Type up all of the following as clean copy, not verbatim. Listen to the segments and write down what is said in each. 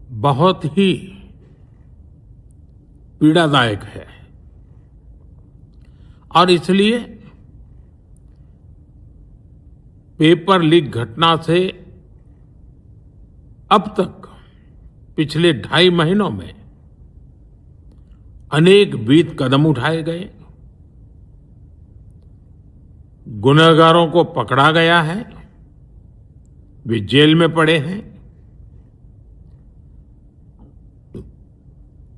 बहुत ही पीड़ादायक है और इसलिए पेपर लीक घटना से अब तक पिछले 2.5 महीनों में अनेक विहित कदम उठाए गए, गुनहगारों को पकड़ा गया है, वे जेल में पड़े हैं।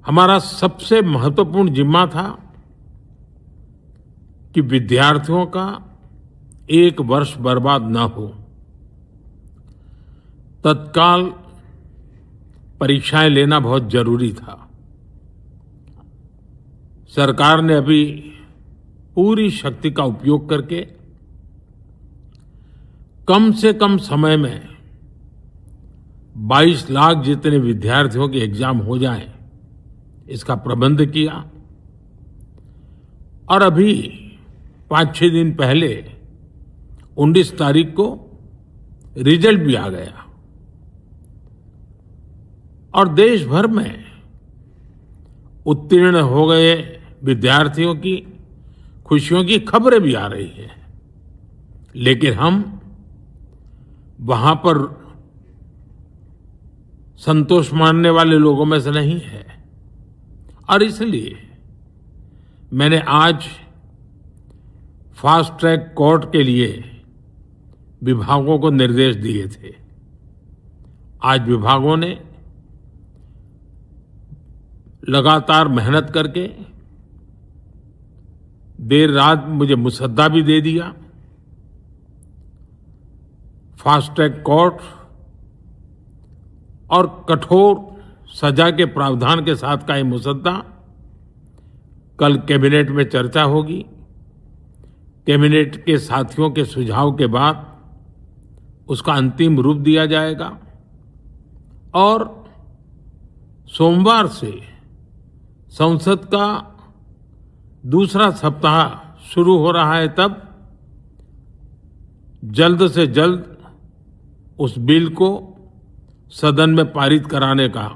हमारा सबसे महत्वपूर्ण जिम्मा था कि विद्यार्थियों का 1 वर्ष बर्बाद न हो। तत्काल परीक्षाएं लेना बहुत जरूरी था। सरकार ने अभी पूरी शक्ति का उपयोग करके कम से कम समय में 22 लाख जितने विद्यार्थियों के एग्जाम हो जाएं, इसका प्रबंध किया। और अभी 5-6 दिन पहले 19 तारीख को रिजल्ट भी आ गया और देश भर में उत्तीर्ण हो गए विद्यार्थियों की खुशियों की खबरें भी आ रही हैं। लेकिन हम वहां पर संतोष मानने वाले लोगों में से नहीं है और इसलिए मैंने आज फास्ट ट्रैक कोर्ट के लिए विभागों को निर्देश दिए थे। आज विभागों ने लगातार मेहनत करके देर रात मुझे मुसद्दा भी दे दिया। फास्ट ट्रैक कोर्ट और कठोर सजा के प्रावधान के साथ का ये मुसद्दा कल कैबिनेट में चर्चा होगी। कैबिनेट के साथियों के सुझाव के बाद उसका अंतिम रूप दिया जाएगा और सोमवार से संसद का दूसरा सप्ताह शुरू हो रहा है। तब जल्द से जल्द उस बिल को सदन में पारित कराने का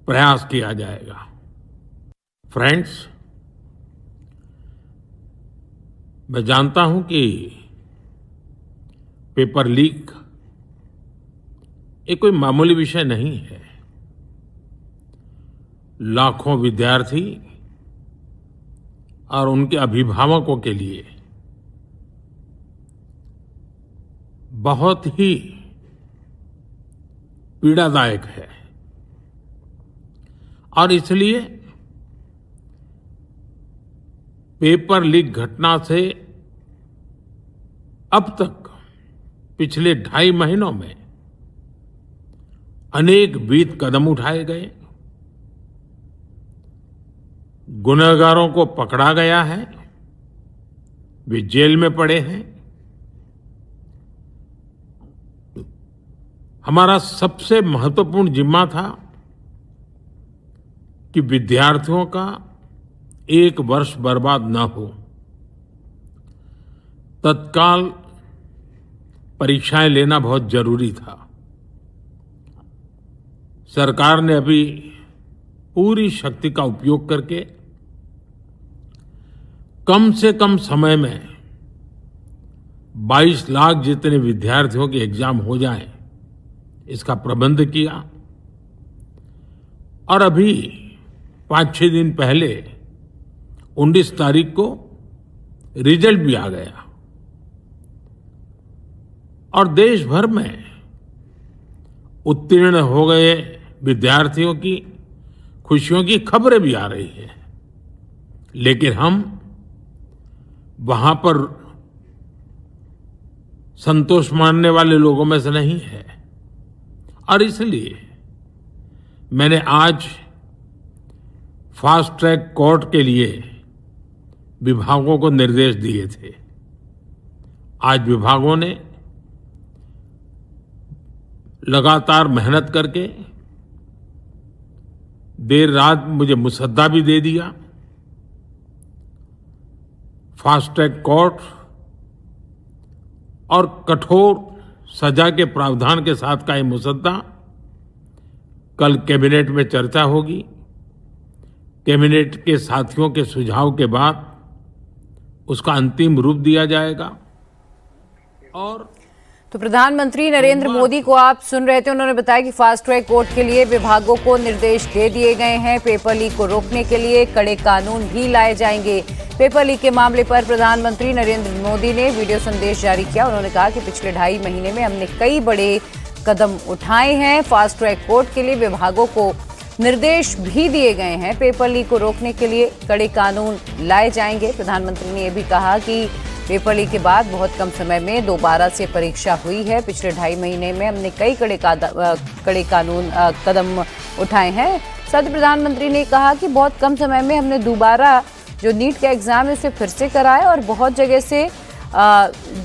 प्रयास किया जाएगा। फ्रेंड्स, मैं जानता हूं कि पेपर लीक ये कोई मामूली विषय नहीं है। लाखों विद्यार्थी और उनके अभिभावकों के लिए बहुत ही पीड़ादायक है और इसलिए पेपर लीक घटना से अब तक पिछले 2.5 महीनों में अनेक विहित कदम उठाए गए, गुनहगारों को पकड़ा गया है, वे जेल में पड़े हैं। हमारा सबसे महत्वपूर्ण जिम्मा था कि विद्यार्थियों का 1 वर्ष बर्बाद न हो। तत्काल परीक्षाएं लेना बहुत जरूरी था। सरकार ने अभी पूरी शक्ति का उपयोग करके कम से कम समय में 22 लाख जितने विद्यार्थियों के एग्जाम हो जाएं, इसका प्रबंध किया। और अभी 5-6 दिन पहले 19 तारीख को रिजल्ट भी आ गया और देश भर में उत्तीर्ण हो गए विद्यार्थियों की खुशियों की खबरें भी आ रही हैं। लेकिन हम वहां पर संतोष मानने वाले लोगों में से नहीं है और इसलिए मैंने आज फास्ट ट्रैक कोर्ट के लिए विभागों को निर्देश दिए थे। आज विभागों ने लगातार मेहनत करके देर रात मुझे मुसद्दा भी दे दिया। फास्ट ट्रैक कोर्ट और कठोर सजा के प्रावधान के साथ का ये मुसद्दा कल कैबिनेट में चर्चा होगी। कैबिनेट के साथियों के सुझाव के बाद उसका अंतिम रूप दिया जाएगा। और तो प्रधानमंत्री नरेंद्र मोदी को आप सुन रहे थे। उन्होंने बताया कि फास्ट ट्रैक कोर्ट के लिए विभागों को निर्देश दे दिए गए हैं। पेपर लीक को रोकने के लिए कड़े कानून भी लाए जाएंगे। पेपर लीक के मामले पर प्रधानमंत्री नरेंद्र मोदी ने वीडियो संदेश जारी किया। उन्होंने कहा कि पिछले 2.5 महीने में हमने कई बड़े कदम उठाए हैं। फास्ट ट्रैक कोर्ट के लिए विभागों को निर्देश भी दिए गए हैं। पेपर लीक को रोकने के लिए कड़े कानून लाए जाएंगे। प्रधानमंत्री ने यह भी कहा कि पेपर लीक के बाद बहुत कम समय में दोबारा से परीक्षा हुई है। पिछले 2.5 महीने में हमने कई कड़े कदम उठाए हैं। साथ ही प्रधानमंत्री ने कहा कि बहुत कम समय में हमने दोबारा जो नीट का एग्जाम है उसे फिर से कराया और बहुत जगह से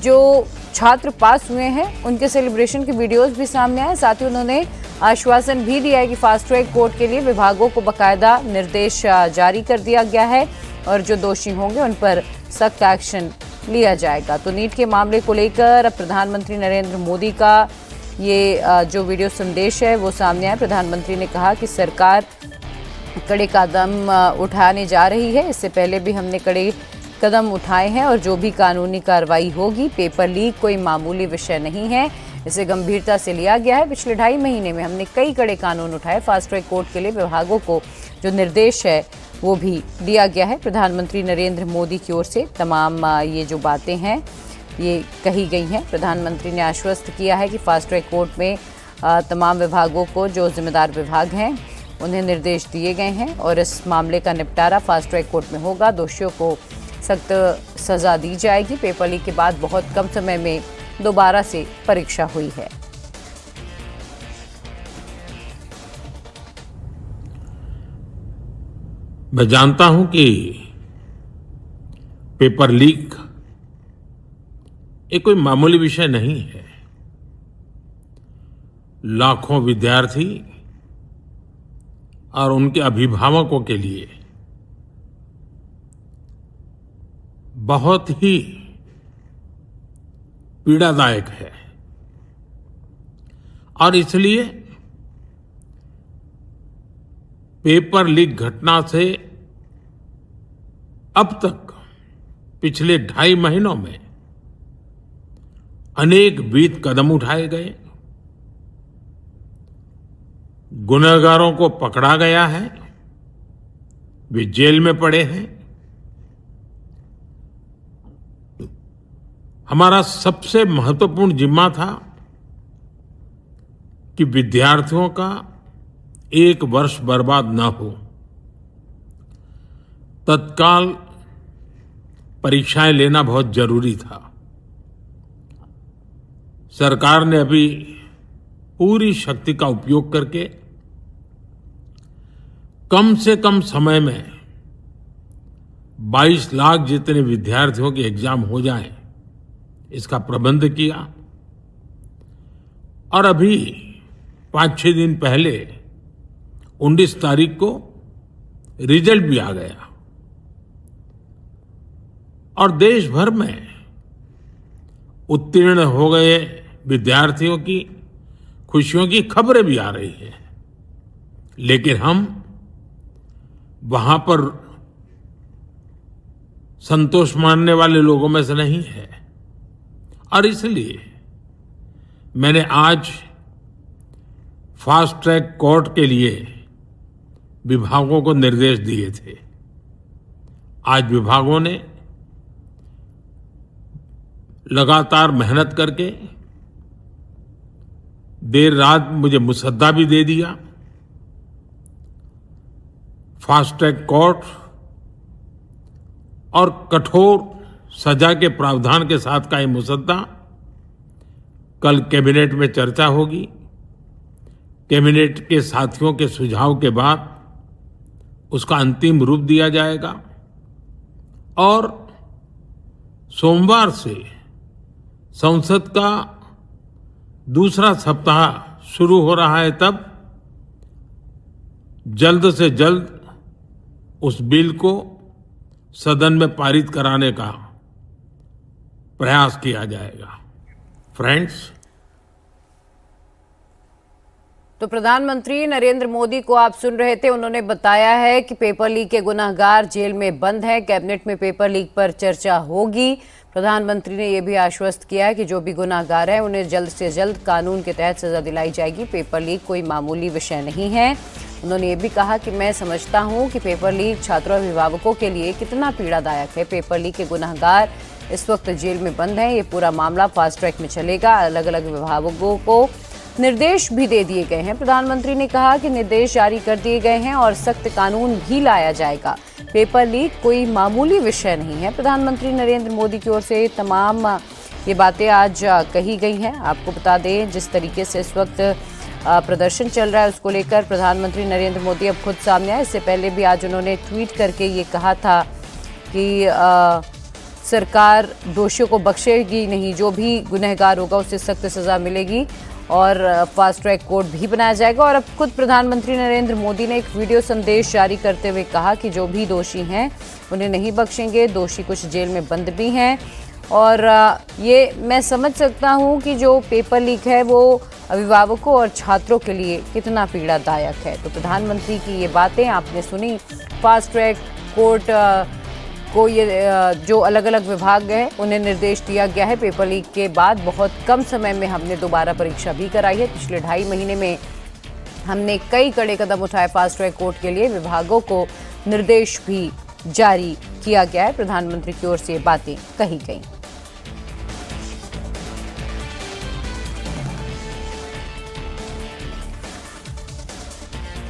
जो छात्र पास हुए हैं उनके सेलिब्रेशन के वीडियोस भी सामने आए। साथ ही उन्होंने आश्वासन भी दिया है कि फास्ट ट्रैक कोर्ट के लिए विभागों को बाकायदा निर्देश जारी कर दिया गया है और जो दोषी होंगे उन पर सख्त एक्शन लिया जाएगा। तो नीट के मामले को लेकर प्रधानमंत्री नरेंद्र मोदी का ये जो वीडियो संदेश है वो सामने आया। प्रधानमंत्री ने कहा कि सरकार कड़े कदम उठाने जा रही है। इससे पहले भी हमने कड़े कदम उठाए हैं और जो भी कानूनी कार्रवाई होगी। पेपर लीक कोई मामूली विषय नहीं है, इसे गंभीरता से लिया गया है। पिछले 2.5 महीने में हमने कई कड़े कानून उठाए। फास्ट ट्रैक कोर्ट के लिए विभागों को जो निर्देश है वो भी दिया गया है। प्रधानमंत्री नरेंद्र मोदी की ओर से तमाम ये जो बातें हैं ये कही गई हैं। प्रधानमंत्री ने आश्वस्त किया है कि फास्ट ट्रैक कोर्ट में तमाम विभागों को जो जिम्मेदार विभाग हैं उन्हें निर्देश दिए गए हैं और इस मामले का निपटारा फास्ट ट्रैक कोर्ट में होगा। दोषियों को सख्त सजा दी जाएगी। पेपर लीक के बाद बहुत कम समय में दोबारा से परीक्षा हुई है। मैं जानता हूं कि पेपर लीक ये कोई मामूली विषय नहीं है। लाखों विद्यार्थी और उनके अभिभावकों के लिए बहुत ही पीड़ादायक है और इसलिए पेपर लीक घटना से अब तक पिछले 2.5 महीनों में अनेक विध कदम उठाए गए। गुनहगारों को पकड़ा गया है, वे जेल में पड़े हैं। हमारा सबसे महत्वपूर्ण जिम्मा था कि विद्यार्थियों का 1 वर्ष बर्बाद न हो। तत्काल परीक्षाएं लेना बहुत जरूरी था। सरकार ने अभी पूरी शक्ति का उपयोग करके कम से कम समय में 22 लाख जितने विद्यार्थियों के एग्जाम हो जाएं, इसका प्रबंध किया। और अभी 5-6 दिन पहले 19 तारीख को रिजल्ट भी आ गया और देश भर में उत्तीर्ण हो गए विद्यार्थियों की खुशियों की खबरें भी आ रही हैं। लेकिन हम वहां पर संतोष मानने वाले लोगों में से नहीं है और इसलिए मैंने आज फास्ट ट्रैक कोर्ट के लिए विभागों को निर्देश दिए थे। आज विभागों ने लगातार मेहनत करके देर रात मुझे मुसद्दा भी दे दिया। फास्ट ट्रैक कोर्ट और कठोर सजा के प्रावधान के साथ का ये मुसद्दा कल कैबिनेट में चर्चा होगी। कैबिनेट के साथियों के सुझाव के बाद उसका अंतिम रूप दिया जाएगा और सोमवार से संसद का दूसरा सप्ताह शुरू हो रहा है। तब जल्द से जल्द उस बिल को सदन में पारित कराने का प्रयास किया जाएगा। फ्रेंड्स, तो प्रधानमंत्री नरेंद्र मोदी को आप सुन रहे थे। उन्होंने बताया है कि पेपर लीक के गुनहगार जेल में बंद हैं। कैबिनेट में पेपर लीक पर चर्चा होगी। प्रधानमंत्री ने यह भी आश्वस्त किया है कि जो भी गुनहगार हैं उन्हें जल्द से जल्द कानून के तहत सजा दिलाई जाएगी। पेपर लीक कोई मामूली विषय नहीं है। उन्होंने ये भी कहा कि मैं समझता हूं कि पेपर लीक छात्रों और अभिभावकों के लिए कितना पीड़ादायक है। पेपर लीक के गुनहगार इस वक्त जेल में बंद हैं। ये पूरा मामला फास्ट ट्रैक में चलेगा। अलग अलग विभागों को निर्देश भी दे दिए गए हैं। प्रधानमंत्री ने कहा कि निर्देश जारी कर दिए गए हैं और सख्त कानून भी लाया जाएगा। पेपर लीक कोई मामूली विषय नहीं है। प्रधानमंत्री नरेंद्र मोदी की ओर से तमाम ये बातें आज कही गई हैं। आपको बता दें, जिस तरीके से इस वक्त प्रदर्शन चल रहा है उसको लेकर प्रधानमंत्री नरेंद्र मोदी अब खुद सामने आए। इससे पहले भी आज उन्होंने ट्वीट करके ये कहा था कि सरकार दोषियों को बख्शेगी नहीं। जो भी गुनहगार होगा उसे सख्त सजा मिलेगी और फास्ट ट्रैक कोर्ट भी बनाया जाएगा। और अब खुद प्रधानमंत्री नरेंद्र मोदी ने एक वीडियो संदेश जारी करते हुए कहा कि जो भी दोषी हैं उन्हें नहीं बख्शेंगे। दोषी कुछ जेल में बंद भी हैं। और ये मैं समझ सकता हूं कि जो पेपर लीक है वो अभिभावकों और छात्रों के लिए कितना पीड़ादायक है। तो प्रधानमंत्री की ये बातें आपने सुनी। फास्ट ट्रैक कोर्ट को ये जो अलग अलग विभाग हैं उन्हें निर्देश दिया गया है। पेपर लीक के बाद बहुत कम समय में हमने दोबारा परीक्षा भी कराई है। पिछले 2.5 महीने में हमने कई कड़े कदम उठाए। फास्ट ट्रैक कोर्ट के लिए विभागों को निर्देश भी जारी किया गया है। प्रधानमंत्री की ओर से ये बातें कही गई।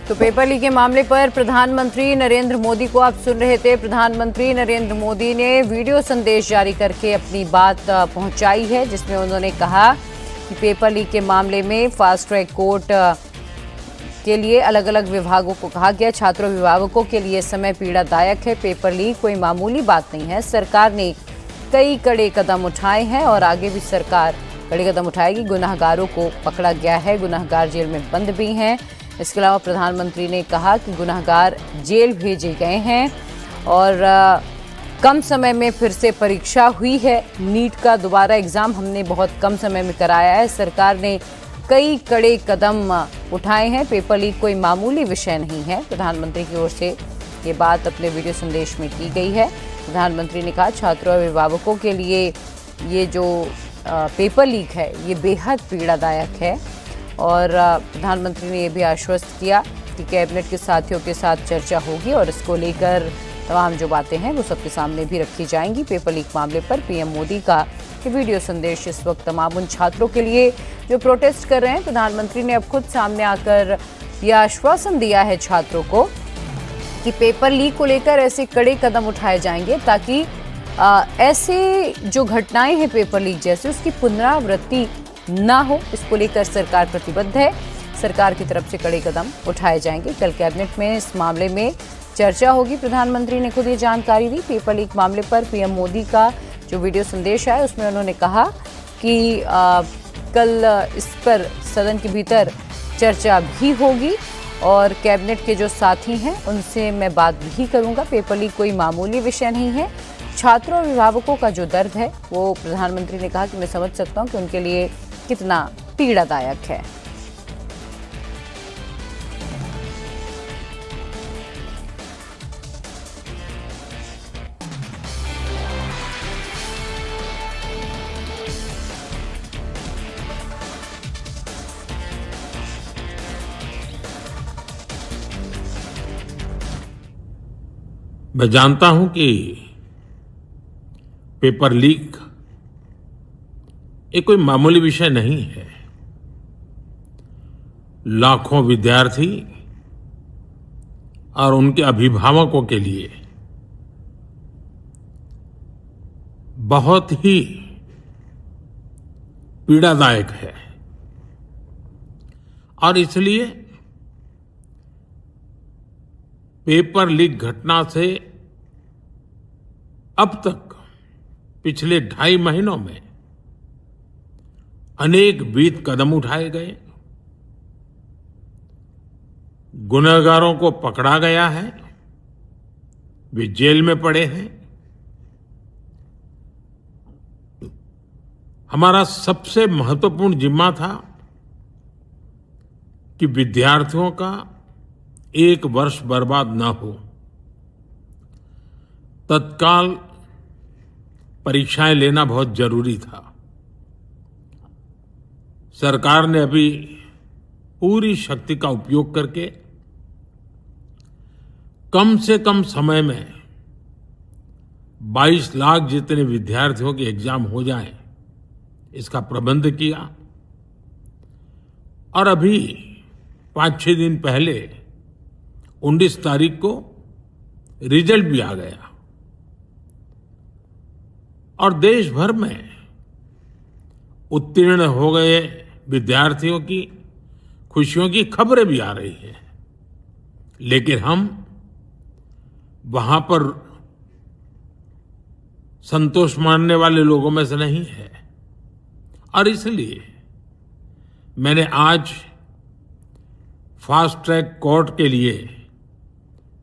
तो पेपर लीक के मामले पर प्रधानमंत्री नरेंद्र मोदी को आप सुन रहे थे। प्रधानमंत्री नरेंद्र मोदी ने वीडियो संदेश जारी करके अपनी बात पहुंचाई है, जिसमें उन्होंने कहा कि पेपर लीक के मामले में फास्ट ट्रैक कोर्ट के लिए अलग अलग विभागों को कहा गया। छात्रों अभिभावकों के लिए समय पीड़ादायक है। पेपर लीक कोई मामूली बात नहीं है। सरकार ने कई कड़े कदम उठाए हैं और आगे भी सरकार कड़े कदम उठाएगी। गुनहगारों को पकड़ा गया है। गुनहगार जेल में बंद भी हैं। इसके अलावा प्रधानमंत्री ने कहा कि गुनहगार जेल भेजे गए हैं और कम समय में फिर से परीक्षा हुई है। नीट का दोबारा एग्ज़ाम हमने बहुत कम समय में कराया है। सरकार ने कई कड़े कदम उठाए हैं। पेपर लीक कोई मामूली विषय नहीं है। प्रधानमंत्री की ओर से ये बात अपने वीडियो संदेश में की गई है। प्रधानमंत्री ने कहा छात्रों और अभिभावकों के लिए ये जो पेपर लीक है ये बेहद पीड़ादायक है। और प्रधानमंत्री ने यह भी आश्वस्त किया कि कैबिनेट के साथियों के साथ चर्चा होगी और इसको लेकर तमाम जो बातें हैं वो सबके सामने भी रखी जाएंगी। पेपर लीक मामले पर पीएम मोदी का ये वीडियो संदेश इस वक्त तमाम उन छात्रों के लिए जो प्रोटेस्ट कर रहे हैं। प्रधानमंत्री ने अब खुद सामने आकर यह आश्वासन दिया है छात्रों को कि पेपर लीक को लेकर ऐसे कड़े कदम उठाए जाएंगे ताकि ऐसे जो घटनाएं हैं पेपर लीक जैसे उसकी पुनरावृत्ति ना हो। इसको लेकर सरकार प्रतिबद्ध है। सरकार की तरफ से कड़े कदम उठाए जाएंगे। कल कैबिनेट में इस मामले में चर्चा होगी। प्रधानमंत्री ने खुद ये जानकारी दी। पेपर लीक मामले पर पीएम मोदी का जो वीडियो संदेश आया उसमें उन्होंने कहा कि कल इस पर सदन के भीतर चर्चा भी होगी और कैबिनेट के जो साथी हैं उनसे मैं बात भी करूंगा। पेपर लीक कोई मामूली विषय नहीं है। छात्रों और अभिभावकों का जो दर्द है वो प्रधानमंत्री ने कहा कि मैं समझ सकता हूं कि उनके लिए कितना पीड़ादायक है। मैं जानता हूं कि पेपर लीक ये कोई मामूली विषय नहीं है। लाखों विद्यार्थी और उनके अभिभावकों के लिए बहुत ही पीड़ादायक है और इसलिए पेपर लीक घटना से अब तक पिछले 2.5 महीनों में अनेक विध कदम उठाए गए। गुनहगारों को पकड़ा गया है। वे जेल में पड़े हैं। हमारा सबसे महत्वपूर्ण जिम्मा था कि विद्यार्थियों का एक वर्ष बर्बाद न हो। तत्काल परीक्षाएं लेना बहुत जरूरी था। सरकार ने अभी पूरी शक्ति का उपयोग करके कम से कम समय में 22 लाख जितने विद्यार्थियों के एग्जाम हो जाएं, इसका प्रबंध किया। और अभी 5-6 दिन पहले 19 तारीख को रिजल्ट भी आ गया और देश भर में उत्तीर्ण हो गए विद्यार्थियों की खुशियों की खबरें भी आ रही हैं। लेकिन हम वहां पर संतोष मानने वाले लोगों में से नहीं है और इसलिए मैंने आज फास्ट ट्रैक कोर्ट के लिए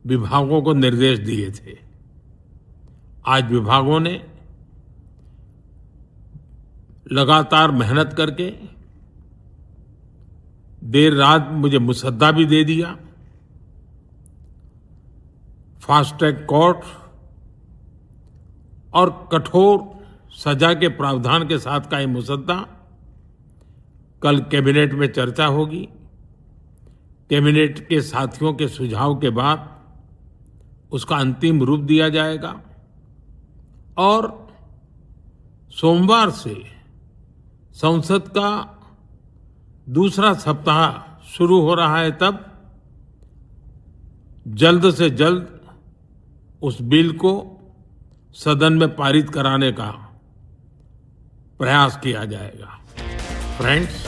विभागों को निर्देश दिए थे। आज विभागों ने लगातार मेहनत करके देर रात मुझे मुसद्दा भी दे दिया। फास्ट ट्रैक कोर्ट और कठोर सजा के प्रावधान के साथ का ये मुसद्दा कल कैबिनेट में चर्चा होगी। कैबिनेट के साथियों के सुझाव के बाद उसका अंतिम रूप दिया जाएगा और सोमवार से संसद का दूसरा सप्ताह शुरू हो रहा है। तब जल्द से जल्द उस बिल को सदन में पारित कराने का प्रयास किया जाएगा। फ्रेंड्स,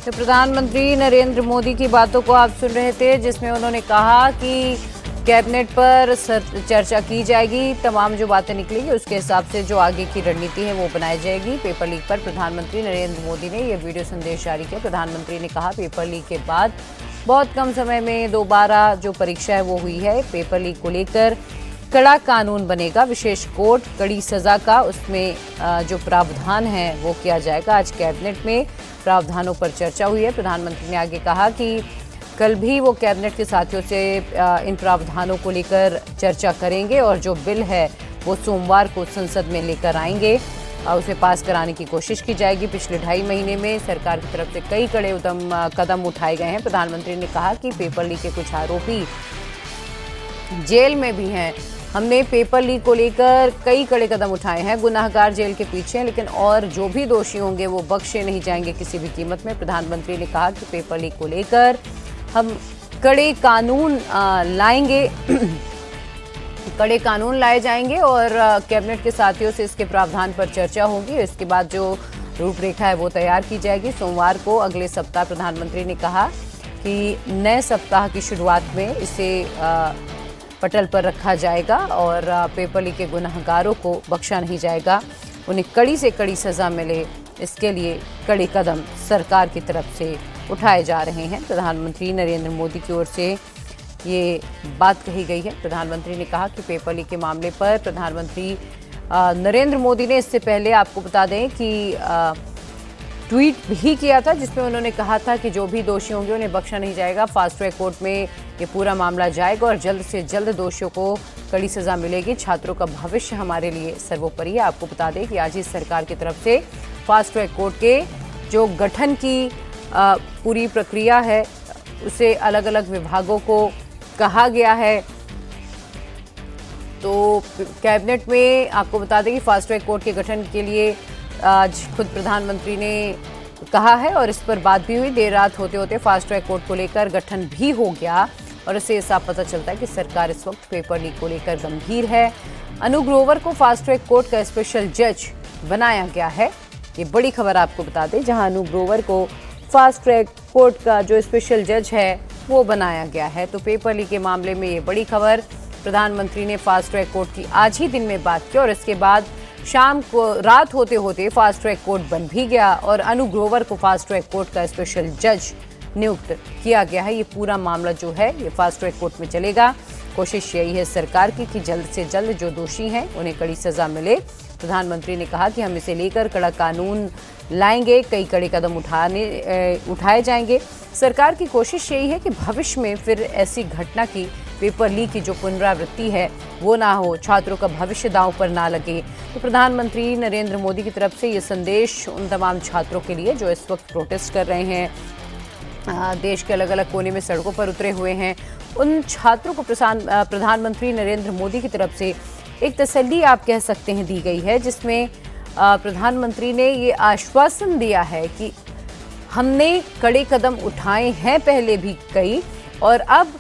तो प्रधानमंत्री नरेंद्र मोदी की बातों को आप सुन रहे थे, जिसमें उन्होंने कहा कि कैबिनेट पर चर्चा की जाएगी, तमाम जो बातें निकलेगी उसके हिसाब से जो आगे की रणनीति है वो बनाई जाएगी। पेपर लीक पर प्रधानमंत्री नरेंद्र मोदी ने यह वीडियो संदेश जारी किया। प्रधानमंत्री ने कहा, पेपर लीक के बाद बहुत कम समय में दोबारा जो परीक्षा है वो हुई है। पेपर लीक को लेकर कड़ा कानून बनेगा, विशेष कोर्ट, कड़ी सजा का उसमें जो प्रावधान है वो किया जाएगा। आज कैबिनेट में प्रावधानों पर चर्चा हुई है। प्रधानमंत्री ने आगे कहा कि कल भी वो कैबिनेट के साथियों से इन प्रावधानों को लेकर चर्चा करेंगे और जो बिल है वो सोमवार को संसद में लेकर आएंगे, उसे पास कराने की कोशिश की जाएगी। पिछले 2.5 महीने में सरकार की तरफ से कई कड़े कदम उठाए गए हैं। प्रधानमंत्री ने कहा कि पेपर लीक के कुछ आरोपी जेल में भी हैं। हमने पेपर लीक को लेकर कई कड़े कदम उठाए हैं। गुनाहगार जेल के पीछे हैं, लेकिन और जो भी दोषी होंगे वो बख्शे नहीं जाएंगे किसी भी कीमत में। प्रधानमंत्री ने कहा कि पेपर लीक को लेकर हम कड़े कानून लाएंगे कड़े कानून लाए जाएंगे और कैबिनेट के साथियों से इसके प्रावधान पर चर्चा होगी। इसके बाद जो रूपरेखा है वो तैयार की जाएगी। सोमवार को अगले सप्ताह प्रधानमंत्री ने कहा कि नए सप्ताह की शुरुआत में इसे पटल पर रखा जाएगा और पेपर लीक के गुनाहगारों को बख्शा नहीं जाएगा। उन्हें कड़ी से कड़ी सजा मिले, इसके लिए कड़े कदम सरकार की तरफ से उठाए जा रहे हैं। प्रधानमंत्री नरेंद्र मोदी की ओर से ये बात कही गई है। प्रधानमंत्री ने कहा कि पेपर लीक के मामले पर प्रधानमंत्री नरेंद्र मोदी ने इससे पहले, आपको बता दें कि ट्वीट भी किया था, जिसमें उन्होंने कहा था कि जो भी दोषी होंगे उन्हें बख्शा नहीं जाएगा। फास्ट ट्रैक कोर्ट में ये पूरा मामला जाएगा और जल्द से जल्द दोषियों को कड़ी सजा मिलेगी। छात्रों का भविष्य हमारे लिए सर्वोपरि है। आपको बता दें कि आज ही सरकार की तरफ से फास्ट ट्रैक कोर्ट के जो गठन की पूरी प्रक्रिया है उसे अलग अलग विभागों को कहा गया है। तो कैबिनेट में आपको बता दें कि फास्ट ट्रैक कोर्ट के गठन के लिए आज खुद प्रधानमंत्री ने कहा है और इस पर बात भी हुई। देर रात होते होते फास्ट ट्रैक कोर्ट को लेकर गठन भी हो गया और इससे साफ पता चलता है कि सरकार इस वक्त पेपर लीक को लेकर गंभीर है। अनु ग्रोवर को फास्ट ट्रैक कोर्ट का स्पेशल जज बनाया गया है। ये बड़ी खबर आपको बता दें, जहां अनु ग्रोवर को फास्ट ट्रैक कोर्ट का जो स्पेशल जज है वो बनाया गया है। तो पेपर लीक के मामले में ये बड़ी खबर, प्रधानमंत्री ने फास्ट ट्रैक कोर्ट की आज ही दिन में बात की और इसके बाद शाम को रात होते होते फास्ट ट्रैक कोर्ट बन भी गया और अनु ग्रोवर को फास्ट ट्रैक कोर्ट का स्पेशल जज नियुक्त किया गया है। ये पूरा मामला जो है ये फास्ट ट्रैक कोर्ट में चलेगा। कोशिश यही है सरकार की कि जल्द से जल्द जो दोषी हैं उन्हें कड़ी सजा मिले प्रधानमंत्री ने कहा कि हम इसे लेकर कड़ा कानून लाएंगे, कई कड़े कदम उठाए जाएंगे। सरकार की कोशिश यही है कि भविष्य में फिर ऐसी घटना की, पेपर लीक की जो पुनरावृत्ति है वो ना हो, छात्रों का भविष्य दांव पर ना लगे। तो प्रधानमंत्री नरेंद्र मोदी की तरफ से ये संदेश उन तमाम छात्रों के लिए जो इस वक्त प्रोटेस्ट कर रहे हैं, देश के अलग अलग कोने में सड़कों पर उतरे हुए हैं, उन छात्रों को प्रधानमंत्री नरेंद्र मोदी की तरफ से एक तसल्ली आप कह सकते हैं दी गई है, जिसमें प्रधानमंत्री ने ये आश्वासन दिया है कि हमने कड़े कदम उठाए हैं पहले भी कई, और अब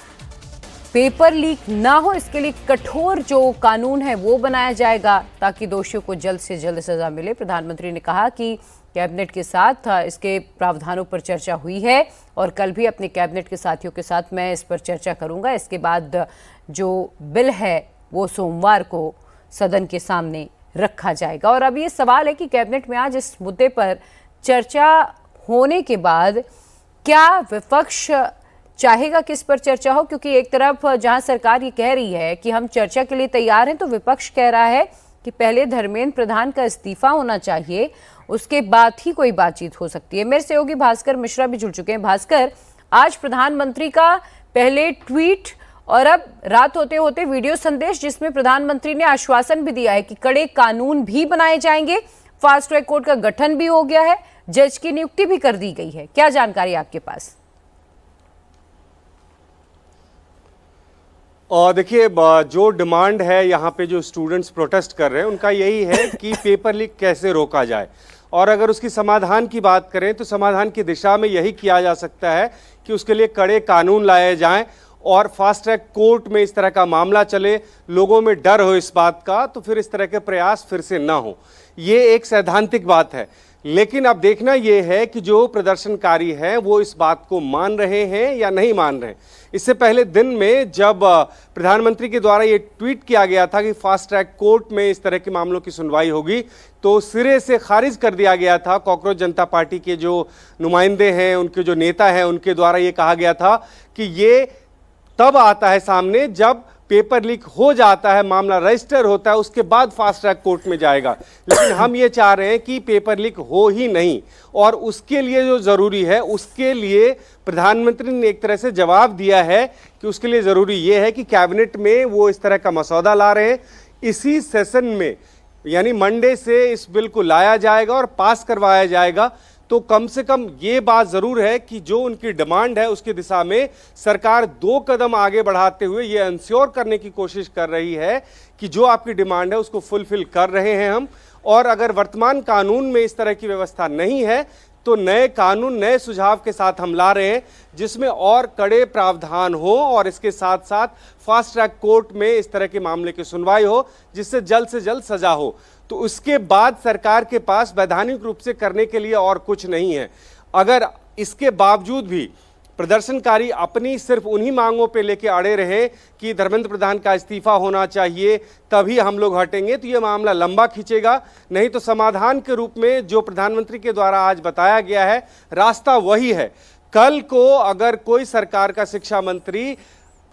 पेपर लीक ना हो इसके लिए कठोर जो कानून है वो बनाया जाएगा ताकि दोषियों को जल्द से जल्द सजा मिले। प्रधानमंत्री ने कहा कि कैबिनेट के साथ इसके प्रावधानों पर चर्चा हुई है और कल भी अपने कैबिनेट के साथियों के साथ मैं इस पर चर्चा करूंगा। इसके बाद जो बिल है वो सोमवार को सदन के सामने रखा जाएगा। और अब ये सवाल है कि कैबिनेट में आज इस मुद्दे पर चर्चा होने के बाद क्या विपक्ष चाहेगा कि इस पर चर्चा हो, क्योंकि एक तरफ जहां सरकार ये कह रही है कि हम चर्चा के लिए तैयार हैं, तो विपक्ष कह रहा है कि पहले धर्मेंद्र प्रधान का इस्तीफा होना चाहिए, उसके बाद ही कोई बातचीत हो सकती है। मेरे सहयोगी भास्कर मिश्रा भी जुड़ चुके हैं। भास्कर, आज प्रधानमंत्री का पहले ट्वीट और अब रात होते होते वीडियो संदेश जिसमें प्रधानमंत्री ने आश्वासन भी दिया है कि कड़े कानून भी बनाए जाएंगे, फास्ट ट्रैक कोर्ट का गठन भी हो गया है, जज की नियुक्ति भी कर दी गई है। क्या जानकारी आपके पास? और देखिए, जो डिमांड है यहाँ पे जो स्टूडेंट्स प्रोटेस्ट कर रहे हैं उनका यही है कि पेपर लीक कैसे रोका जाए, और अगर उसकी समाधान की बात करें तो समाधान की दिशा में यही किया जा सकता है कि उसके लिए कड़े कानून लाए जाएं और फास्ट ट्रैक कोर्ट में इस तरह का मामला चले, लोगों में डर हो इस बात का, तो फिर इस तरह के प्रयास फिर से ना हो। ये एक सैद्धांतिक बात है, लेकिन अब देखना यह है कि जो प्रदर्शनकारी हैं वो इस बात को मान रहे हैं या नहीं मान रहे हैं। इससे पहले दिन में जब प्रधानमंत्री के द्वारा ये ट्वीट किया गया था कि फास्ट ट्रैक कोर्ट में इस तरह के मामलों की सुनवाई होगी, तो सिरे से खारिज कर दिया गया था। कॉकरोच जनता पार्टी के जो नुमाइंदे हैं, उनके जो नेता हैं, उनके द्वारा ये कहा गया था कि ये तब आता है सामने जब पेपर लीक हो जाता है, मामला रजिस्टर होता है, उसके बाद फास्ट ट्रैक कोर्ट में जाएगा। लेकिन हम ये चाह रहे हैं कि पेपर लीक हो ही नहीं, और उसके लिए जो जरूरी है उसके लिए प्रधानमंत्री ने एक तरह से जवाब दिया है कि उसके लिए जरूरी ये है कि कैबिनेट में वो इस तरह का मसौदा ला रहे हैं, इसी सेशन में यानी मंडे से इस बिल को लाया जाएगा और पास करवाया जाएगा। तो कम से कम ये बात जरूर है कि जो उनकी डिमांड है उसकी दिशा में सरकार 2 कदम आगे बढ़ाते हुए ये इंश्योर करने की कोशिश कर रही है कि जो आपकी डिमांड है उसको फुलफिल कर रहे हैं हम। और अगर वर्तमान कानून में इस तरह की व्यवस्था नहीं है तो नए कानून, नए सुझाव के साथ हम ला रहे हैं जिसमें और कड़े प्रावधान हो और इसके साथ साथ फास्ट ट्रैक कोर्ट में इस तरह के मामले की सुनवाई हो जिससे जल्द से जल्द सजा हो। तो उसके बाद सरकार के पास वैधानिक रूप से करने के लिए और कुछ नहीं है। अगर इसके बावजूद भी प्रदर्शनकारी अपनी सिर्फ उन्हीं मांगों पे लेके अड़े रहे कि धर्मेंद्र प्रधान का इस्तीफा होना चाहिए तभी हम लोग हटेंगे, तो ये मामला लंबा खींचेगा। नहीं तो समाधान के रूप में जो प्रधानमंत्री के द्वारा आज बताया गया है रास्ता वही है। कल को अगर कोई सरकार का शिक्षा मंत्री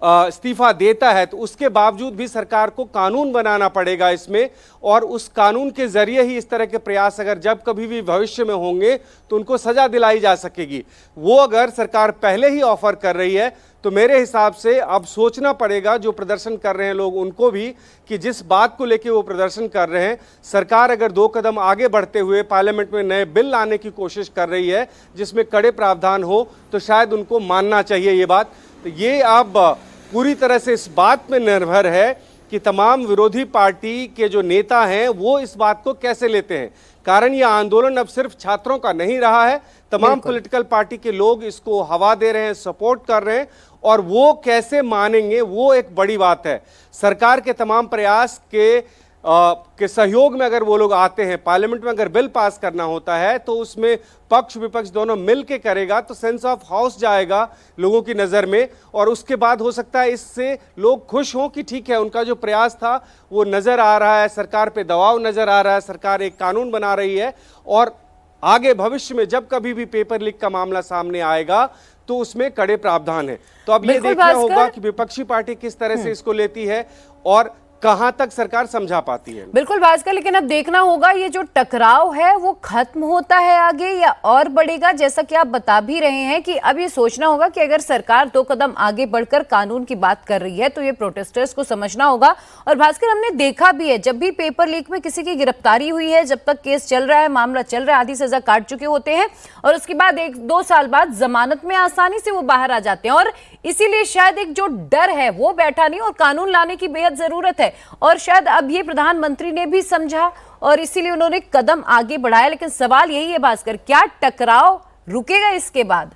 इस्तीफा देता है तो उसके बावजूद भी सरकार को कानून बनाना पड़ेगा इसमें, और उस कानून के जरिए ही इस तरह के प्रयास अगर जब कभी भी भविष्य में होंगे तो उनको सजा दिलाई जा सकेगी। वो अगर सरकार पहले ही ऑफर कर रही है तो मेरे हिसाब से अब सोचना पड़ेगा जो प्रदर्शन कर रहे हैं लोग उनको भी कि जिस बात को लेकर वो प्रदर्शन कर रहे हैं, सरकार अगर 2 कदम आगे बढ़ते हुए पार्लियामेंट में नए बिल लाने की कोशिश कर रही है जिसमें कड़े प्रावधान हो तो शायद उनको मानना चाहिए ये बात। तो ये अब पूरी तरह से इस बात में निर्भर है कि तमाम विरोधी पार्टी के जो नेता हैं वो इस बात को कैसे लेते हैं। कारण यह आंदोलन अब सिर्फ छात्रों का नहीं रहा है, तमाम पॉलिटिकल पार्टी के लोग इसको हवा दे रहे हैं, सपोर्ट कर रहे हैं, और वो कैसे मानेंगे वो एक बड़ी बात है। सरकार के तमाम प्रयास के सहयोग में अगर वो लोग आते हैं, पार्लियामेंट में अगर बिल पास करना होता है तो उसमें पक्ष विपक्ष दोनों मिल के करेगा तो सेंस ऑफ हाउस जाएगा लोगों की नज़र में, और उसके बाद हो सकता है इससे लोग खुश हों कि ठीक है उनका जो प्रयास था वो नज़र आ रहा है, सरकार पे दबाव नज़र आ रहा है, सरकार एक कानून बना रही है, और आगे भविष्य में जब कभी भी पेपर लीक का मामला सामने आएगा तो उसमें कड़े प्रावधान है। तो अब ये देखना होगा कि विपक्षी पार्टी किस तरह से इसको लेती है और कहां तक सरकार समझा पाती है। बिल्कुल भास्कर, लेकिन अब देखना होगा ये जो टकराव है वो खत्म होता है आगे या और बढ़ेगा। जैसा कि आप बता भी रहे हैं कि अब ये सोचना होगा कि अगर सरकार 2 कदम आगे बढ़कर कानून की बात कर रही है तो ये प्रोटेस्टर्स को समझना होगा। और भास्कर, हमने देखा भी है जब भी पेपर लीक में किसी की गिरफ्तारी हुई है, जब तक केस चल रहा है, मामला चल रहा है, आधी सजा काट चुके होते हैं और उसके बाद 1-2 साल बाद जमानत में आसानी से वो बाहर आ जाते हैं। और इसीलिए शायद एक जो डर है वो बैठा नहीं और कानून लाने की बेहद जरूरत है। और शायद अब ये प्रधानमंत्री ने भी समझा और इसीलिए उन्होंने कदम आगे बढ़ाया। लेकिन सवाल यही है भास्कर, क्या टकराव रुकेगा इसके बाद?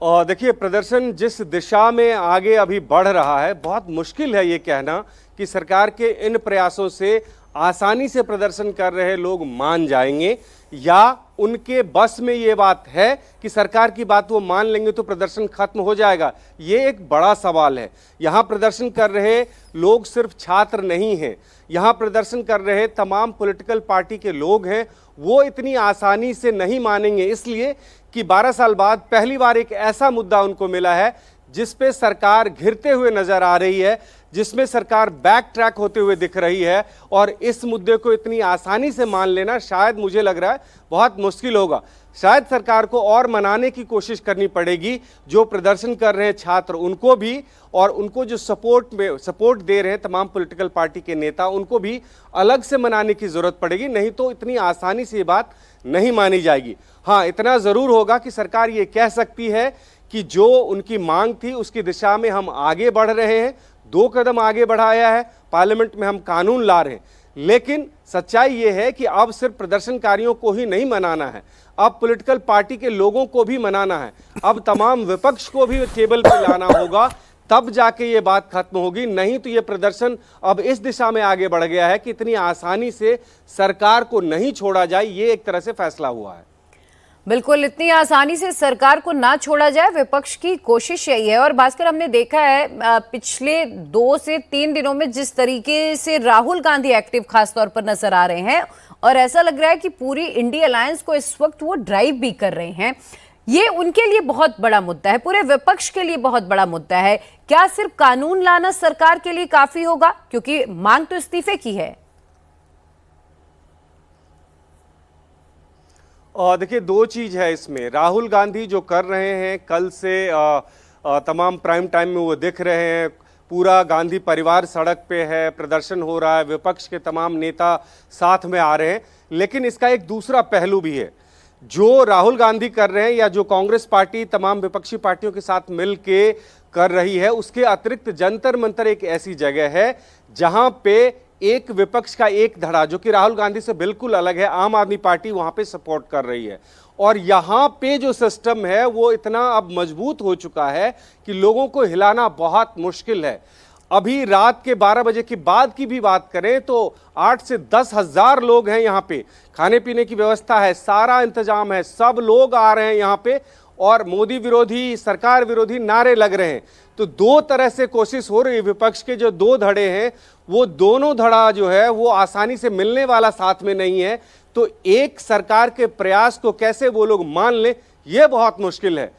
और देखिए, प्रदर्शन जिस दिशा में आगे अभी बढ़ रहा है, बहुत मुश्किल है ये कहना कि सरकार के इन प्रयासों से आसानी से प्रदर्शन कर रहे लोग मान जाएंगे या उनके बस में ये बात है कि सरकार की बात वो मान लेंगे तो प्रदर्शन खत्म हो जाएगा। ये एक बड़ा सवाल है। यहाँ प्रदर्शन कर रहे लोग सिर्फ छात्र नहीं हैं, यहाँ प्रदर्शन कर रहे तमाम पॉलिटिकल पार्टी के लोग हैं। वो इतनी आसानी से नहीं मानेंगे, इसलिए कि 12 साल बाद पहली बार एक ऐसा मुद्दा उनको मिला है जिस पे सरकार घिरते हुए नजर आ रही है, जिसमें सरकार बैक ट्रैक होते हुए दिख रही है। और इस मुद्दे को इतनी आसानी से मान लेना शायद मुझे लग रहा है बहुत मुश्किल होगा। शायद सरकार को और मनाने की कोशिश करनी पड़ेगी। जो प्रदर्शन कर रहे हैं छात्र उनको भी, और उनको जो सपोर्ट दे रहे हैं तमाम पॉलिटिकल पार्टी के नेता, उनको भी अलग से मनाने की जरूरत पड़ेगी, नहीं तो इतनी आसानी से ये बात नहीं मानी जाएगी। हाँ, इतना जरूर होगा कि सरकार ये कह सकती है कि जो उनकी मांग थी उसकी दिशा में हम आगे बढ़ रहे हैं, 2 कदम आगे बढ़ाया है, पार्लियामेंट में हम कानून ला रहे हैं। लेकिन सच्चाई ये है कि अब सिर्फ प्रदर्शनकारियों को ही नहीं मनाना है, अब पॉलिटिकल पार्टी के लोगों को भी मनाना है, अब तमाम विपक्ष को भी टेबल पर लाना होगा, तब जाके ये बात खत्म होगी। नहीं तो ये प्रदर्शन अब इस दिशा में आगे बढ़ गया है कि इतनी आसानी से सरकार को नहीं छोड़ा जाए, ये एक तरह से फैसला हुआ है। बिल्कुल, इतनी आसानी से सरकार को ना छोड़ा जाए, विपक्ष की कोशिश यही है। और भास्कर, हमने देखा है पिछले 2 से 3 दिनों में जिस तरीके से राहुल गांधी एक्टिव खासतौर पर नजर आ रहे हैं और ऐसा लग रहा है कि पूरी इंडिया अलायंस को इस वक्त वो ड्राइव भी कर रहे हैं। ये उनके लिए बहुत बड़ा मुद्दा है, पूरे विपक्ष के लिए बहुत बड़ा मुद्दा है। क्या सिर्फ कानून लाना सरकार के लिए काफी होगा, क्योंकि मांग तो इस्तीफे की है? देखिए, 2 चीज है इसमें। राहुल गांधी जो कर रहे हैं, कल से तमाम प्राइम टाइम में वो दिख रहे हैं, पूरा गांधी परिवार सड़क पे है, प्रदर्शन हो रहा है, विपक्ष के तमाम नेता साथ में आ रहे हैं। लेकिन इसका एक दूसरा पहलू भी है। जो राहुल गांधी कर रहे हैं या जो कांग्रेस पार्टी तमाम विपक्षी पार्टियों के साथ मिल के कर रही है, उसके अतिरिक्त जंतर मंतर एक ऐसी जगह है जहां पे एक विपक्ष का एक धड़ा, जो कि राहुल गांधी से बिल्कुल अलग है, आम आदमी पार्टी वहां पे सपोर्ट कर रही है। और यहां पे जो सिस्टम है वो इतना अब मजबूत हो चुका है कि लोगों को हिलाना बहुत मुश्किल है। अभी रात के 12 बजे के बाद की भी बात करें तो 8 से 10 हजार लोग हैं यहाँ पे, खाने पीने की व्यवस्था है, सारा इंतजाम है, सब लोग आ रहे हैं यहाँ पे और मोदी विरोधी, सरकार विरोधी नारे लग रहे हैं। तो 2 तरह से कोशिश हो रही है। विपक्ष के जो 2 धड़े हैं, वो दोनों धड़ा जो है वो आसानी से मिलने वाला साथ में नहीं है। तो एक सरकार के प्रयास को कैसे वो लोग मान लें, ये बहुत मुश्किल है।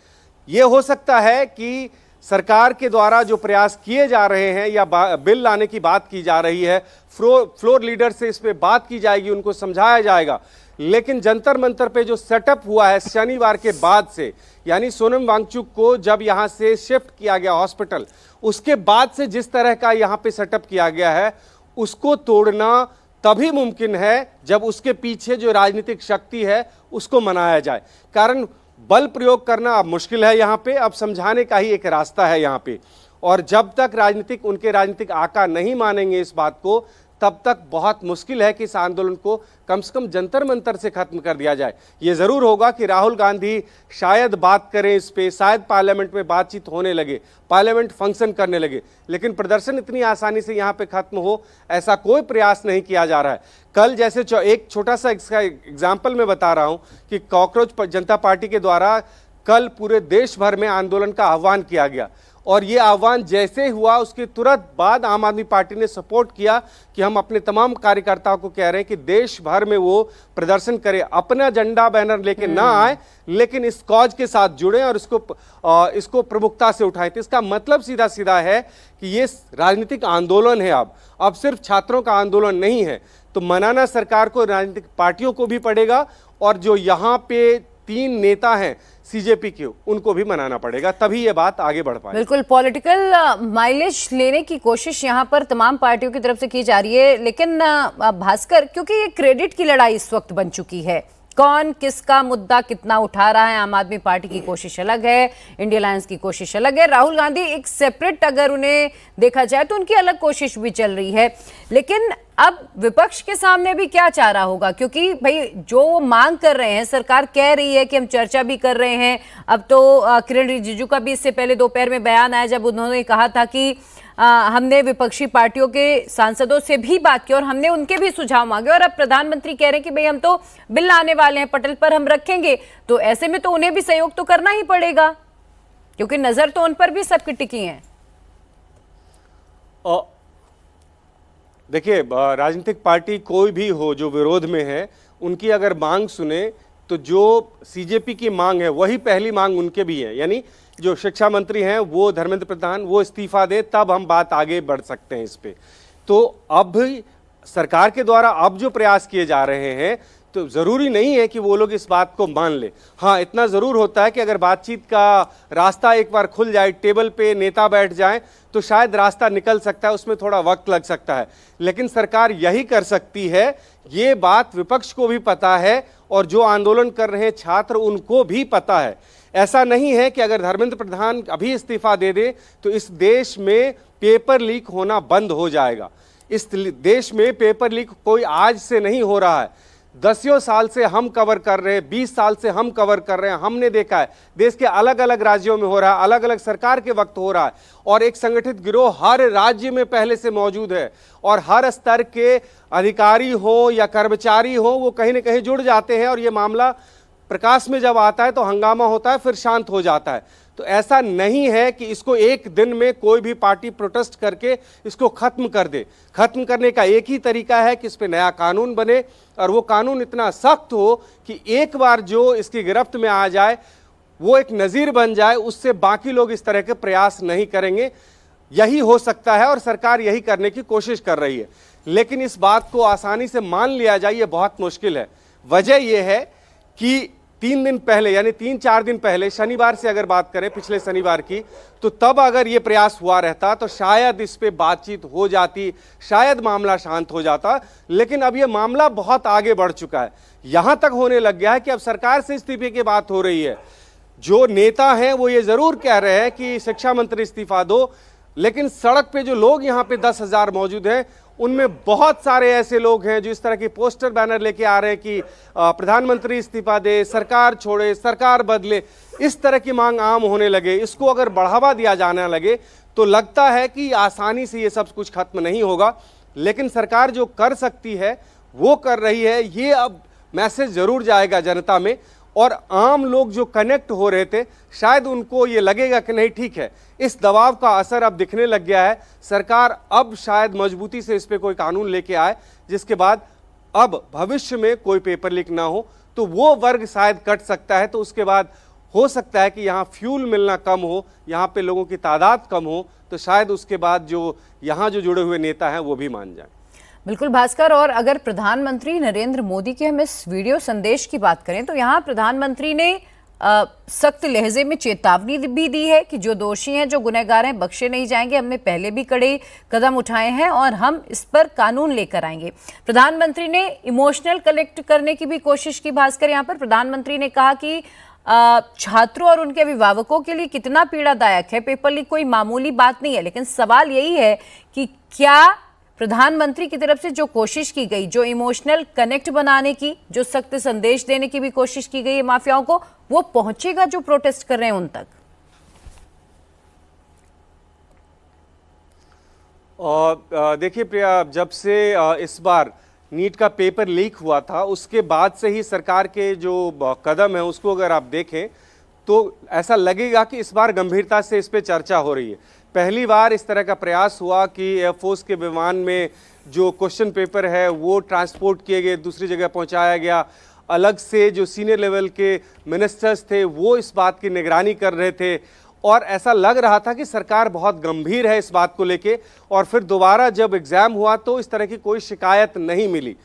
ये हो सकता है कि सरकार के द्वारा जो प्रयास किए जा रहे हैं या बिल लाने की बात की जा रही है, फ्लोर लीडर से इस पे बात की जाएगी, उनको समझाया जाएगा। लेकिन जंतर मंतर पे जो सेटअप हुआ है शनिवार के बाद से, यानी सोनम वांगचुक को जब यहां से शिफ्ट किया गया हॉस्पिटल, उसके बाद से जिस तरह का यहां पे सेटअप किया गया है, उसको तोड़ना तभी मुमकिन है जब उसके पीछे जो राजनीतिक शक्ति है उसको मनाया जाए। कारण बल प्रयोग करना अब मुश्किल है यहाँ पे, अब समझाने का ही एक रास्ता है यहाँ पे। और जब तक उनके राजनीतिक आका नहीं मानेंगे इस बात को, तब तक बहुत मुश्किल है कि इस आंदोलन को कम से कम जंतर मंतर से खत्म कर दिया जाए। ये जरूर होगा कि राहुल गांधी शायद बात करें इस पे, शायद पार्लियामेंट में बातचीत होने लगे, पार्लियामेंट फंक्शन करने लगे, लेकिन प्रदर्शन इतनी आसानी से यहाँ पे खत्म हो ऐसा कोई प्रयास नहीं किया जा रहा है। कल जैसे एक छोटा सा इसका एग्जाम्पल मैं बता रहा हूं कि कॉकरोच जनता पार्टी के द्वारा कल पूरे देश भर में आंदोलन का आह्वान किया गया और ये आह्वान जैसे हुआ उसके तुरंत बाद आम आदमी पार्टी ने सपोर्ट किया कि हम अपने तमाम कार्यकर्ताओं को कह रहे हैं कि देश भर में वो प्रदर्शन करें, अपना झंडा बैनर लेके ना आए, लेकिन इस कॉज के साथ जुड़े और इसको प्रमुखता से उठाएं। तो इसका मतलब सीधा सीधा है कि ये राजनीतिक आंदोलन है, अब सिर्फ छात्रों का आंदोलन नहीं है। तो मनाना सरकार को, राजनीतिक पार्टियों को भी पड़ेगा, और जो यहाँ पे 3 नेता हैं सीजेपी के, उनको भी मनाना पड़ेगा, तभी ये बात आगे बढ़ पाएगी। बिल्कुल, पॉलिटिकल माइलेज लेने की कोशिश यहाँ पर तमाम पार्टियों की तरफ से की जा रही है, लेकिन भास्कर, क्योंकि ये क्रेडिट की लड़ाई इस वक्त बन चुकी है, कौन किसका मुद्दा कितना उठा रहा है। आम आदमी पार्टी की कोशिश अलग है, इंडिया अलायंस की कोशिश अलग है, राहुल गांधी एक सेपरेट अगर उन्हें देखा जाए तो उनकी अलग कोशिश भी चल रही है। लेकिन अब विपक्ष के सामने भी क्या चारा होगा, क्योंकि भाई जो वो मांग कर रहे हैं, सरकार कह रही है कि हम चर्चा भी कर रहे हैं। अब तो किरण रिजिजू का भी इससे पहले दोपहर में बयान आया जब उन्होंने कहा था कि हमने विपक्षी पार्टियों के सांसदों से भी बात की और हमने उनके भी सुझाव मांगे, और अब प्रधानमंत्री कह रहे हैं कि भाई हम तो बिल लाने वाले हैं, पटल पर हम रखेंगे। तो ऐसे में तो उन्हें भी सहयोग तो करना ही पड़ेगा, क्योंकि नजर तो उन पर भी सबकी टिकी है। देखिए, राजनीतिक पार्टी कोई भी हो जो विरोध में है, उनकी अगर मांग सुने तो जो सीजेपी की मांग है वही पहली मांग उनके भी है, यानी जो शिक्षा मंत्री हैं वो धर्मेंद्र प्रधान, वो इस्तीफा दे, तब हम बात आगे बढ़ सकते हैं इस पे। तो अब सरकार के द्वारा अब जो प्रयास किए जा रहे हैं, तो ज़रूरी नहीं है कि वो लोग इस बात को मान ले। हाँ, इतना ज़रूर होता है कि अगर बातचीत का रास्ता एक बार खुल जाए, टेबल पे नेता बैठ जाए, तो शायद रास्ता निकल सकता है, उसमें थोड़ा वक्त लग सकता है। लेकिन सरकार यही कर सकती है, ये बात विपक्ष को भी पता है और जो आंदोलन कर रहे हैं छात्र उनको भी पता है। ऐसा नहीं है कि अगर धर्मेंद्र प्रधान अभी इस्तीफा दे दे तो इस देश में पेपर लीक होना बंद हो जाएगा। इस देश में पेपर लीक कोई आज से नहीं हो रहा है, 10 साल से हम कवर कर रहे हैं, 20 साल से हम कवर कर रहे हैं। हमने देखा है देश के अलग अलग राज्यों में हो रहा है, अलग अलग सरकार के वक्त हो रहा है, और एक संगठित गिरोह हर राज्य में पहले से मौजूद है, और हर स्तर के अधिकारी हो या कर्मचारी हो, वो कहीं ना कहीं जुड़ जाते हैं, और ये मामला प्रकाश में जब आता है तो हंगामा होता है, फिर शांत हो जाता है। तो ऐसा नहीं है कि इसको एक दिन में कोई भी पार्टी प्रोटेस्ट करके इसको खत्म कर दे। खत्म करने का एक ही तरीका है कि इस पे नया कानून बने, और वो कानून इतना सख्त हो कि एक बार जो इसकी गिरफ्त में आ जाए वो एक नज़ीर बन जाए, उससे बाकी लोग इस तरह के प्रयास नहीं करेंगे। यही हो सकता है और सरकार यही करने की कोशिश कर रही है, लेकिन इस बात को आसानी से मान लिया जाए ये बहुत मुश्किल है। वजह यह है कि 3 दिन पहले, यानी 3-4 दिन पहले, शनिवार से अगर बात करें पिछले शनिवार की, तो तब अगर ये प्रयास हुआ रहता तो शायद इस पे बातचीत हो जाती, शायद मामला शांत हो जाता। लेकिन अब ये मामला बहुत आगे बढ़ चुका है, यहां तक होने लग गया है कि अब सरकार से इस्तीफे की बात हो रही है। जो नेता हैं वो ये जरूर कह रहे हैं कि शिक्षा मंत्री इस्तीफा दो, लेकिन सड़क पे जो लोग यहाँ पे 10,000 मौजूद हैं, उनमें बहुत सारे ऐसे लोग हैं जो इस तरह के पोस्टर बैनर लेके आ रहे हैं कि प्रधानमंत्री इस्तीफा दे, सरकार छोड़े, सरकार बदले। इस तरह की मांग आम होने लगे, इसको अगर बढ़ावा दिया जाने लगे तो लगता है कि आसानी से ये सब कुछ खत्म नहीं होगा। लेकिन सरकार जो कर सकती है वो कर रही है। ये अब मैसेज जरूर जाएगा जनता में, और आम लोग जो कनेक्ट हो रहे थे शायद उनको ये लगेगा कि नहीं ठीक है, इस दबाव का असर अब दिखने लग गया है। सरकार अब शायद मजबूती से इस पे कोई कानून लेके आए जिसके बाद अब भविष्य में कोई पेपर लीक ना हो, तो वो वर्ग शायद कट सकता है। तो उसके बाद हो सकता है कि यहाँ फ्यूल मिलना कम हो, यहाँ पे लोगों की तादाद कम हो, तो शायद उसके बाद जो यहाँ जो जुड़े हुए नेता हैं वो भी मान जाए। बिल्कुल भास्कर, और अगर प्रधानमंत्री नरेंद्र मोदी के हम इस वीडियो संदेश की बात करें तो यहाँ प्रधानमंत्री ने सख्त लहजे में चेतावनी भी दी है कि जो दोषी हैं, जो गुनहगार हैं, बख्शे नहीं जाएंगे। हमने पहले भी कड़े कदम उठाए हैं और हम इस पर कानून लेकर आएंगे। प्रधानमंत्री ने इमोशनल कलेक्ट करने की भी कोशिश की। भास्कर, यहाँ पर प्रधानमंत्री ने कहा कि छात्रों और उनके अभिभावकों के लिए कितना पीड़ादायक है, पेपर लीक कोई मामूली बात नहीं है। लेकिन सवाल यही है कि क्या प्रधानमंत्री की तरफ से जो कोशिश की गई, जो इमोशनल कनेक्ट बनाने की, जो सख्त संदेश देने की भी कोशिश की गई है माफियाओं को, वो पहुंचेगा जो प्रोटेस्ट कर रहे हैं उन तक? देखिए प्रिया, जब से इस बार नीट का पेपर लीक हुआ था उसके बाद से ही सरकार के जो कदम है उसको अगर आप देखें तो ऐसा लगेगा कि इस बार गंभीरता से इस पे चर्चा हो रही है। पहली बार इस तरह का प्रयास हुआ कि एयरफोर्स के विमान में जो क्वेश्चन पेपर है वो ट्रांसपोर्ट किए गए, दूसरी जगह पहुंचाया गया। अलग से जो सीनियर लेवल के मिनिस्टर्स थे वो इस बात की निगरानी कर रहे थे और ऐसा लग रहा था कि सरकार बहुत गंभीर है इस बात को लेके। और फिर दोबारा जब एग्ज़ाम हुआ तो इस तरह की कोई शिकायत नहीं मिली।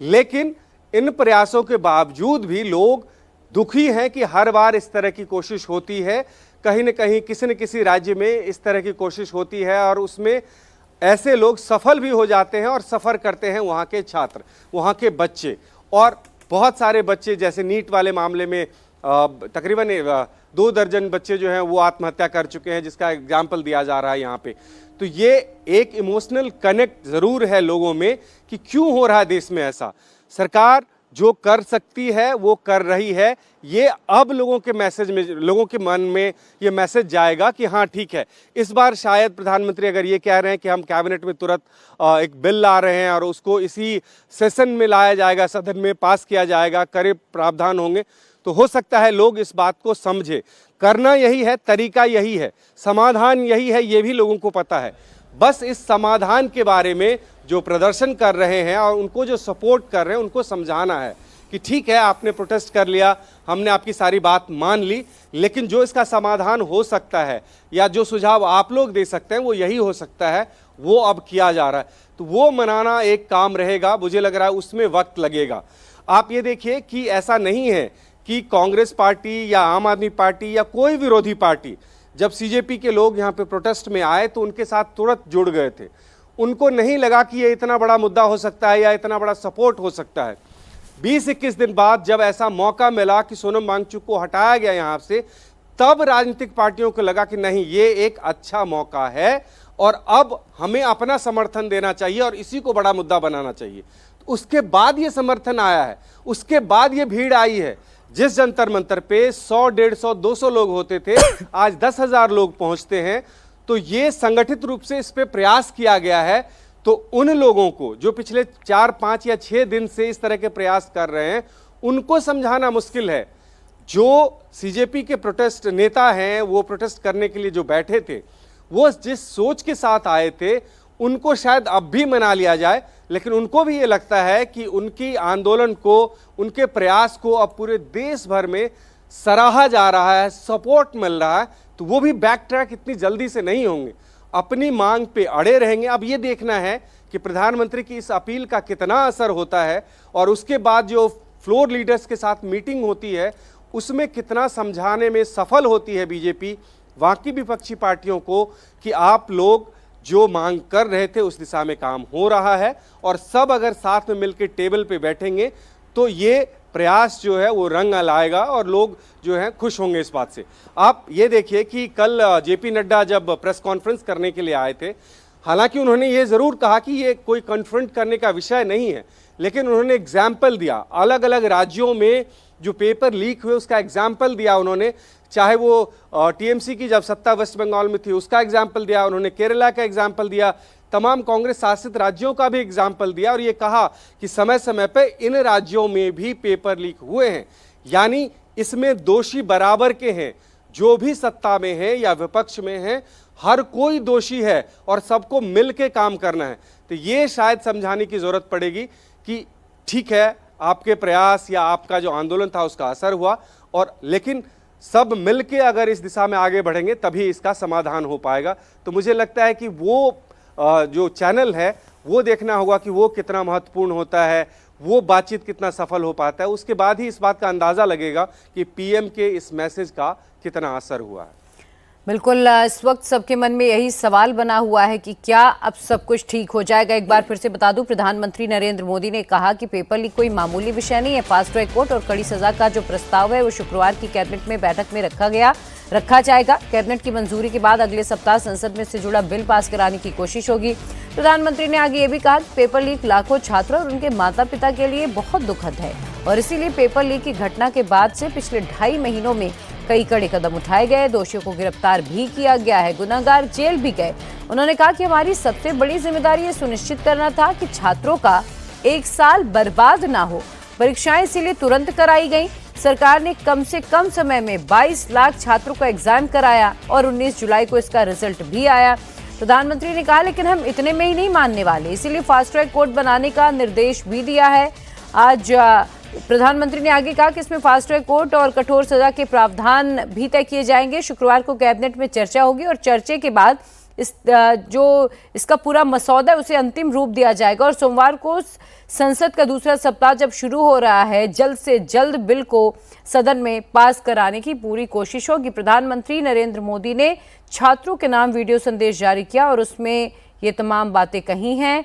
लेकिन इन प्रयासों के बावजूद भी लोग दुखी हैं कि हर बार इस तरह की कोशिश होती है, कहीं न कहीं किसी न किसी राज्य में इस तरह की कोशिश होती है और उसमें ऐसे लोग सफल भी हो जाते हैं और सफ़र करते हैं वहाँ के छात्र, वहाँ के बच्चे। और बहुत सारे बच्चे, जैसे नीट वाले मामले में तकरीबन 2 दर्जन बच्चे जो हैं वो आत्महत्या कर चुके हैं, जिसका एग्जाम्पल दिया जा रहा है यहाँ पे। तो ये एक इमोशनल कनेक्ट ज़रूर है लोगों में कि क्यों हो रहा है देश में ऐसा। सरकार जो कर सकती है वो कर रही है। ये अब लोगों के मैसेज में, लोगों के मन में ये मैसेज जाएगा कि हाँ ठीक है, इस बार शायद प्रधानमंत्री अगर ये कह रहे हैं कि हम कैबिनेट में तुरंत एक बिल ला रहे हैं और उसको इसी सेशन में लाया जाएगा, सदन में पास किया जाएगा, कड़े प्रावधान होंगे, तो हो सकता है लोग इस बात को समझे। करना यही है, तरीका यही है, समाधान यही है, ये भी लोगों को पता है। बस इस समाधान के बारे में जो प्रदर्शन कर रहे हैं और उनको जो सपोर्ट कर रहे हैं उनको समझाना है कि ठीक है, आपने प्रोटेस्ट कर लिया, हमने आपकी सारी बात मान ली, लेकिन जो इसका समाधान हो सकता है या जो सुझाव आप लोग दे सकते हैं वो यही हो सकता है, वो अब किया जा रहा है। तो वो मनाना एक काम रहेगा, मुझे लग रहा है उसमें वक्त लगेगा। आप ये देखिए कि ऐसा नहीं है कि कांग्रेस पार्टी या आम आदमी पार्टी या कोई विरोधी पार्टी, जब सीजेपी के लोग यहाँ पे प्रोटेस्ट में आए तो उनके साथ तुरंत जुड़ गए थे। उनको नहीं लगा कि ये इतना बड़ा मुद्दा हो सकता है या इतना बड़ा सपोर्ट हो सकता है। 20-21 दिन बाद जब ऐसा मौका मिला कि सोनम वांगचुक को हटाया गया यहाँ से, तब राजनीतिक पार्टियों को लगा कि नहीं, ये एक अच्छा मौका है और अब हमें अपना समर्थन देना चाहिए और इसी को बड़ा मुद्दा बनाना चाहिए। उसके बाद ये समर्थन आया है, उसके बाद ये भीड़ आई है। जिस जंतर मंतर पे 100, 150, 200 लोग होते थे, आज 10,000 लोग पहुंचते हैं। तो ये संगठित रूप से इस पे प्रयास किया गया है। तो उन लोगों को जो पिछले 4, 5 या 6 दिन से इस तरह के प्रयास कर रहे हैं, उनको समझाना मुश्किल है। जो सीजेपी के प्रोटेस्ट नेता हैं, वो प्रोटेस्ट करने के लिए जो बैठे थे, वो जिस सोच के साथ आए थे, उनको शायद अब भी मना लिया जाए, लेकिन उनको भी ये लगता है कि उनकी आंदोलन को, उनके प्रयास को अब पूरे देश भर में सराहा जा रहा है, सपोर्ट मिल रहा है। तो वो भी बैक ट्रैक इतनी जल्दी से नहीं होंगे, अपनी मांग पे अड़े रहेंगे। अब ये देखना है कि प्रधानमंत्री की इस अपील का कितना असर होता है और उसके बाद जो फ्लोर लीडर्स के साथ मीटिंग होती है उसमें कितना समझाने में सफल होती है बीजेपी बाकी विपक्षी पार्टियों को कि आप लोग जो मांग कर रहे थे उस दिशा में काम हो रहा है। और सब अगर साथ में मिलकर टेबल पे बैठेंगे तो ये प्रयास जो है वो रंग लाएगा और लोग जो है खुश होंगे इस बात से। आप ये देखिए कि कल जेपी नड्डा जब प्रेस कॉन्फ्रेंस करने के लिए आए थे, हालांकि उन्होंने ये ज़रूर कहा कि ये कोई कन्फ्रंट करने का विषय नहीं है, लेकिन उन्होंने एग्जाम्पल दिया। अलग अलग राज्यों में जो पेपर लीक हुए उसका एग्जाम्पल दिया उन्होंने, चाहे वो टीएमसी की जब सत्ता वेस्ट बंगाल में थी उसका एग्जाम्पल दिया उन्होंने, केरला का एग्जाम्पल दिया, तमाम कांग्रेस शासित राज्यों का भी एग्जाम्पल दिया और ये कहा कि समय समय पर इन राज्यों में भी पेपर लीक हुए हैं। यानी इसमें दोषी बराबर के हैं, जो भी सत्ता में है या विपक्ष में है, हर कोई दोषी है और सबको मिल के काम करना है। तो ये शायद समझाने की जरूरत पड़ेगी कि ठीक है, आपके प्रयास या आपका जो आंदोलन था उसका असर हुआ, और लेकिन सब मिलके अगर इस दिशा में आगे बढ़ेंगे तभी इसका समाधान हो पाएगा। तो मुझे लगता है कि वो जो चैनल है वो देखना होगा कि वो कितना महत्वपूर्ण होता है, वो बातचीत कितना सफल हो पाता है। उसके बाद ही इस बात का अंदाज़ा लगेगा कि पीएम के इस मैसेज का कितना असर हुआ है। बिल्कुल, इस वक्त सबके मन में यही सवाल बना हुआ है कि क्या अब सब कुछ ठीक हो जाएगा। एक बार फिर से बता दूं, प्रधानमंत्री नरेंद्र मोदी ने कहा कि पेपर लीक कोई मामूली विषय नहीं है। फास्ट ट्रैक कोर्ट और कड़ी सजा का जो प्रस्ताव है वो शुक्रवार की कैबिनेट में बैठक में रखा जाएगा। कैबिनेट की मंजूरी के बाद अगले सप्ताह संसद में इससे जुड़ा बिल पास कराने की कोशिश होगी। प्रधानमंत्री ने आगे ये भी कहा कि पेपर लीक लाखों छात्रों और उनके माता पिता के लिए बहुत दुखद है और इसीलिए पेपर लीक की घटना के बाद से पिछले 2.5 महीनों में कई कड़े कदम उठाए गए, दोषियों को गिरफ्तार भी किया गया है, गुनाहगार जेल भी गए। उन्होंने कहा कि हमारी सबसे बड़ी जिम्मेदारी ये सुनिश्चित करना था कि छात्रों का 1 साल बर्बाद ना हो। परीक्षाएं इसीलिए तुरंत कराई गई। सरकार ने कम से कम समय में 22 लाख छात्रों का एग्जाम कराया और 19 जुलाई को इसका रिजल्ट भी आया। प्रधानमंत्री ने कहा लेकिन हम इतने में ही नहीं मानने वाले, इसीलिए फास्ट ट्रैक कोर्ट बनाने का निर्देश भी दिया है। आज प्रधानमंत्री ने आगे कहा कि इसमें फास्ट ट्रैक कोर्ट और कठोर सजा के प्रावधान भी तय किए जाएंगे। शुक्रवार को कैबिनेट में चर्चा होगी और चर्चा के बाद इसका पूरा मसौदा है उसे अंतिम रूप दिया जाएगा और सोमवार को संसद का दूसरा सप्ताह जब शुरू हो रहा है, जल्द से जल्द बिल को सदन में पास कराने की पूरी कोशिश होगी। प्रधानमंत्री नरेंद्र मोदी ने छात्रों के नाम वीडियो संदेश जारी किया और उसमें ये तमाम बातें कही हैं।